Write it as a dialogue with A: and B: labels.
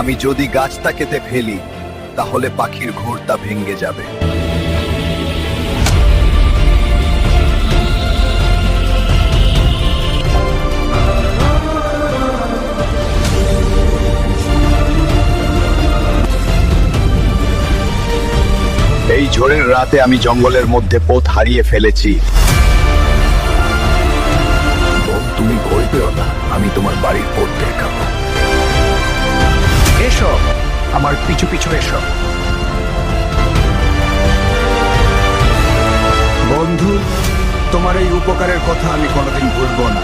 A: আমি যদি গাছটা কেটে ফেলি তাহলে পাখির ঘোরটা ভেঙে যাবে। এই ঝড়ের রাতে আমি জঙ্গলের মধ্যে পথ হারিয়ে ফেলেছি। তুমি ভয় পেও না, আমি তোমার বাড়ির পথ দেখাবো।
B: এসো, আমার পিছু পিছু এসো।
A: বন্ধু, তোমার এই উপকারের কথা আমি কোনোদিন ভুলবো না।